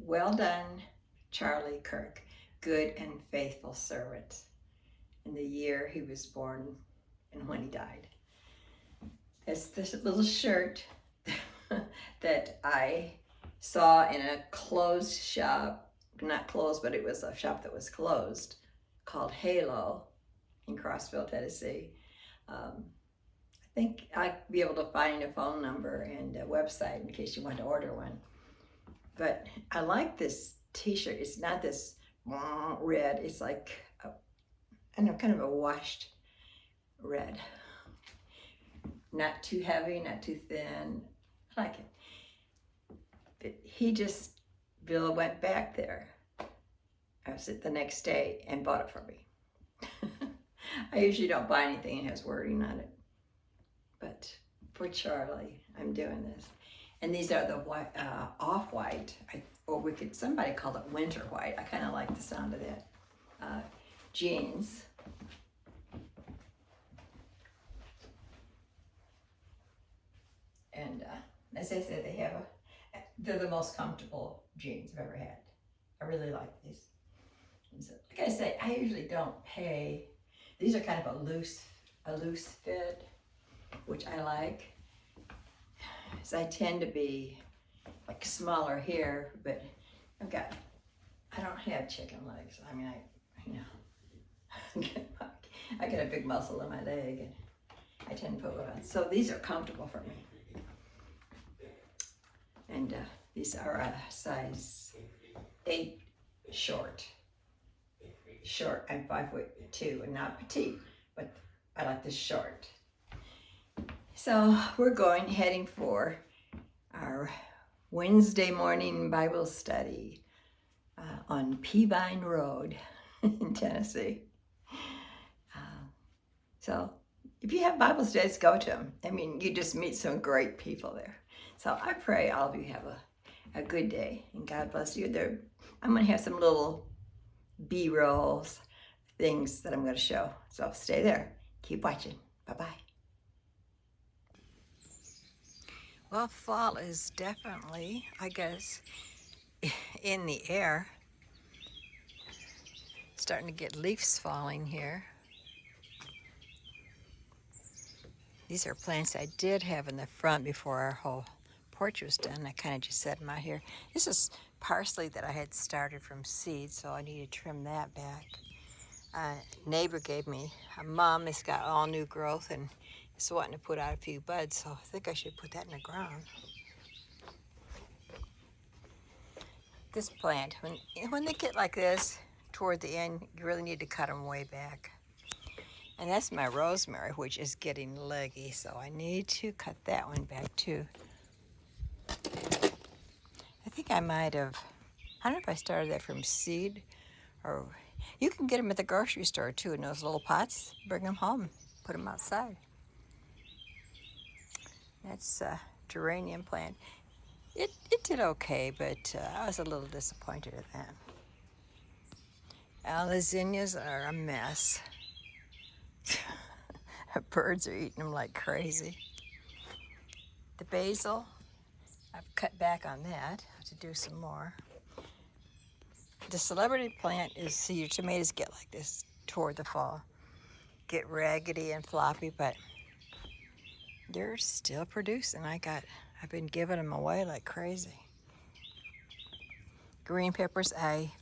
Well done, Charlie Kirk, good and faithful servant, in the year he was born and when he died. It's this little shirt that I saw in a closed shop, not closed, but it was a shop that was closed, called Halo in Crossville, Tennessee. I think I'd be able to find a phone number and a website in case you want to order one. But I like this t-shirt. It's not this red. It's like, I don't know, kind of a washed red. Not too heavy, not too thin. I like it. But Bill went back there. I was it the next day and bought it for me. I usually don't buy anything that has wording on it. But for Charlie, I'm doing this. And these are the white, off-white, or somebody called it winter white. I kind of like the sound of that. Jeans. And as I said, they're the most comfortable jeans I've ever had. I really like these. So, like I say, I usually don't pay. These are kind of a loose fit, which I like. So I tend to be like smaller here, but I don't have chicken legs. I mean, I get a big muscle in my leg, and I tend to put one on. So these are comfortable for me. And these are a size 8 short. I'm 5'2" and not petite, but I like this short. So we're heading for our Wednesday morning Bible study on Peavine Road in Tennessee. So if you have Bible studies, go to them. I mean, you just meet some great people there. So I pray all of you have a good day, and God bless you. I'm going to have some little B-rolls, things that I'm going to show. So stay there. Keep watching. Bye-bye. Well, fall is definitely, I guess, in the air. Starting to get leaves falling here. These are plants I did have in the front before our whole porch was done. I kind of just set them out here. This is parsley that I had started from seed, so I need to trim that back. Neighbor gave me a mum. It's got all new growth and it's wanting to put out a few buds, so I think I should put that in the ground. This plant, when they get like this toward the end, you really need to cut them way back. And that's my rosemary, which is getting leggy, so I need to cut that one back too. I think I might have, I don't know if I started that from seed, or you can get them at the grocery store too in those little pots. Bring them home, put them outside. That's a geranium plant. It did okay, but I was a little disappointed at that. Alzinnias are a mess. Birds are eating them like crazy. The basil, I've cut back on that. I have to do some more. The celebrity plant is, see, your tomatoes get like this toward the fall. Get raggedy and floppy, but they're still producing. I've been giving them away like crazy. Green peppers, I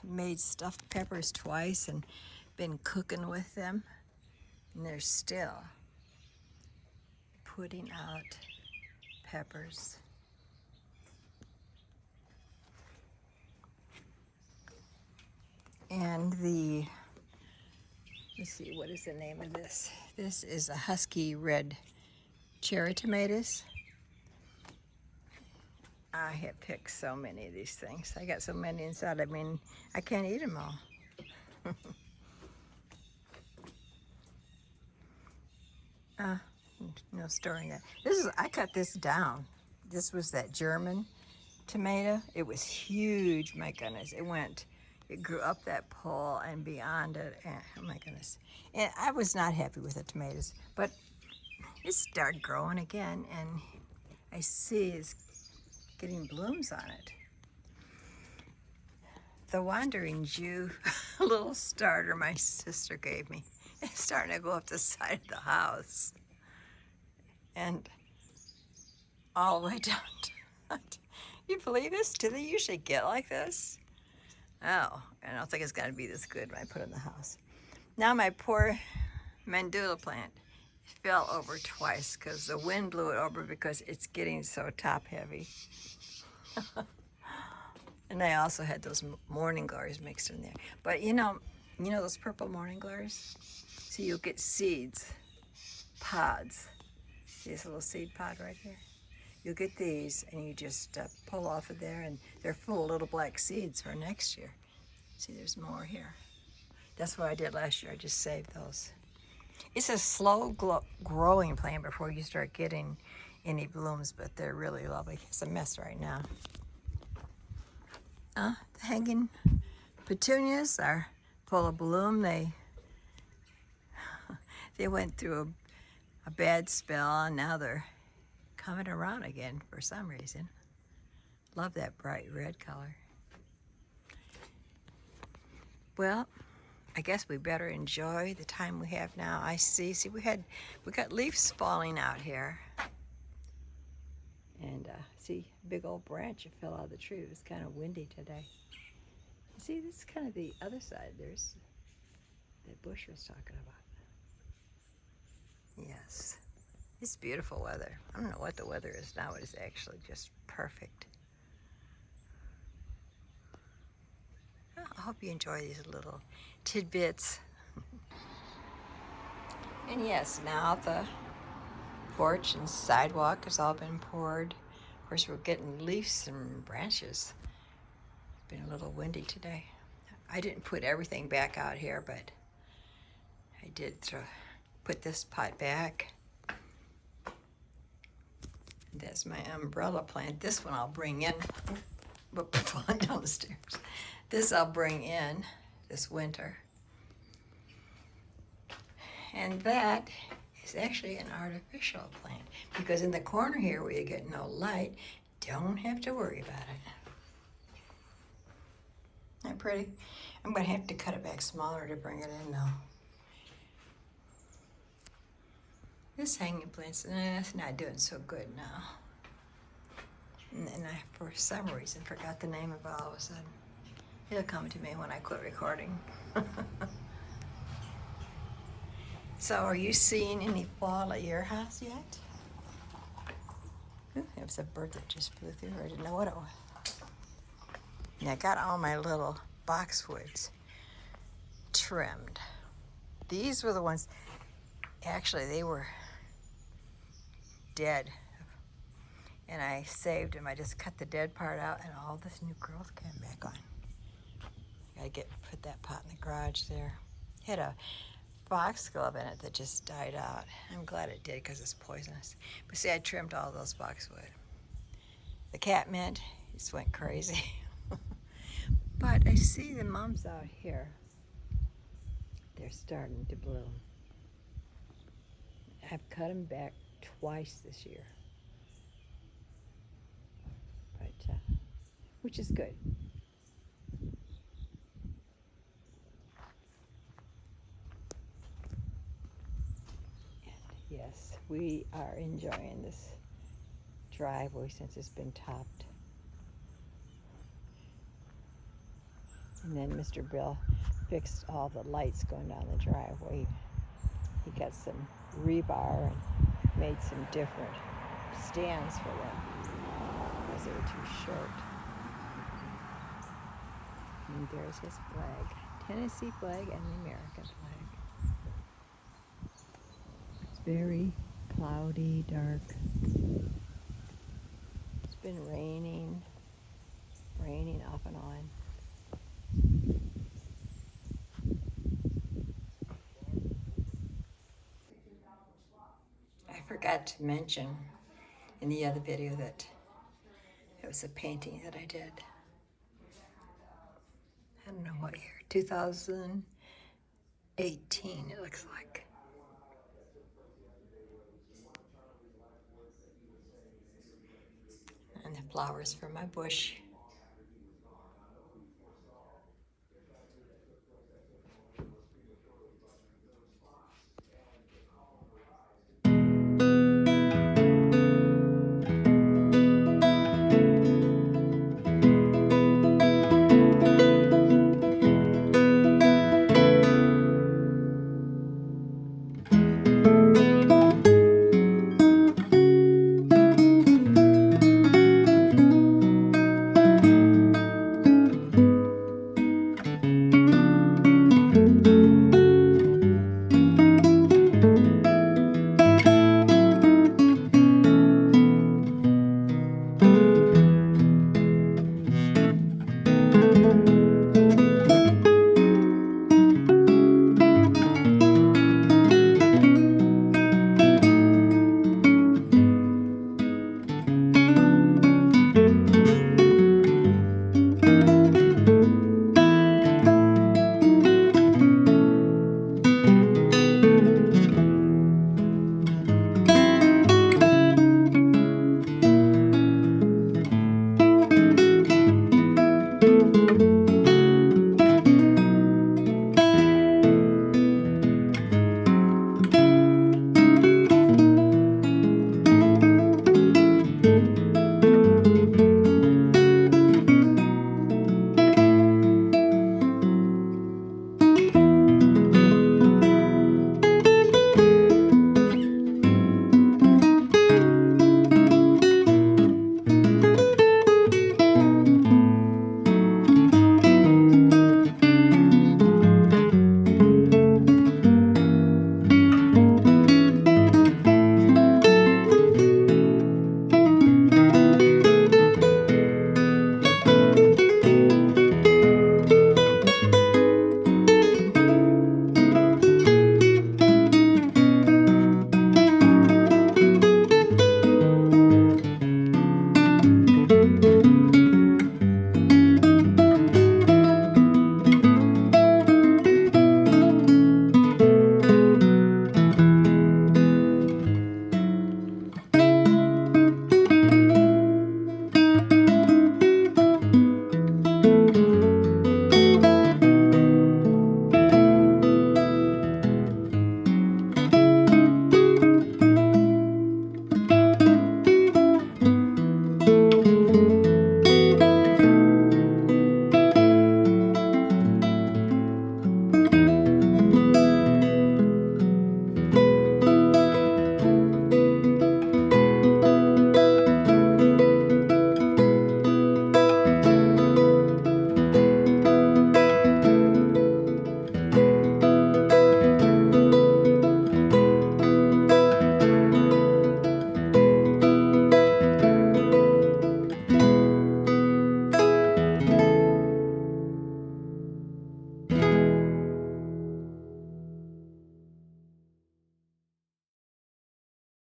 made stuffed peppers twice and been cooking with them. And they're still putting out peppers. And let's see, what is the name of this? This is a husky red cherry tomatoes. I have picked so many of these things. I got so many inside, I mean, I can't eat them all. No storing that. I cut this down. This was that German tomato. It was huge, my goodness. It grew up that pole and beyond it, and oh my goodness. And I was not happy with the tomatoes, but it started growing again, and I see it's getting blooms on it. the Wandering Jew little starter my sister gave me. It's starting to go up the side of the house. And all the way down to, you believe this? Do they usually get like this? Oh, I don't think it's gonna be this good when I put it in the house. Now my poor mandula plant fell over twice because the wind blew it over because it's getting so top heavy. And I also had those morning glories mixed in there. But you know those purple morning glories? So you'll get seeds, pods. See this little seed pod right here? You'll get these and you just pull off of there and they're full of little black seeds for next year. See, there's more here. That's what I did last year. I just saved those. It's a slow growing plant before you start getting any blooms, but they're really lovely. It's a mess right now. The hanging petunias are full of bloom. They went through a bad spell and now they're coming around again for some reason. Love that bright red color. Well, I guess we better enjoy the time we have now. I see we got leaves falling out here. And see, big old branch that fell out of the tree. It was kind of windy today. See, this is kind of the other side. There's that bush I was talking about. Yes, it's beautiful weather. I don't know what the weather is now. It is actually just perfect. Well, I hope you enjoy these little tidbits. And yes, now the porch and sidewalk has all been poured. Of course, we're getting leaves and branches. It's been a little windy today. I didn't put everything back out here, but I did put this pot back. That's my umbrella plant. This one I'll bring in. But falling down the stairs. This I'll bring in this winter. And that is actually an artificial plant because in the corner here where you get no light, don't have to worry about it. Isn't that pretty? I'm gonna have to cut it back smaller to bring it in though. This hanging plant's it's not doing so good now. And I, for some reason, forgot the name of it all of a sudden. It'll come to me when I quit recording. So are you seeing any fall at your house yet? Ooh, it was a bird that just flew through. I didn't know what it was. And I got all my little boxwoods trimmed. These were the ones, actually they were dead. And I saved them. I just cut the dead part out and all this new growth came back on. Gotta put that pot in the garage there. It had a foxglove in it that just died out. I'm glad it did because it's poisonous. But see, I trimmed all those boxwood. The catmint just went crazy. But I see the mums out here. They're starting to bloom. I've cut them back twice this year. But, which is good. Yes, we are enjoying this driveway since it's been topped. And then Mr. Bill fixed all the lights going down the driveway. He got some rebar and made some different stands for them because they were too short. And there's his flag, Tennessee flag and the American flag. It's very cloudy, dark. It's been raining off and on. I forgot to mention in the other video that it was a painting that I did. I don't know what year, 2018 it looks like. And the flowers for my bush.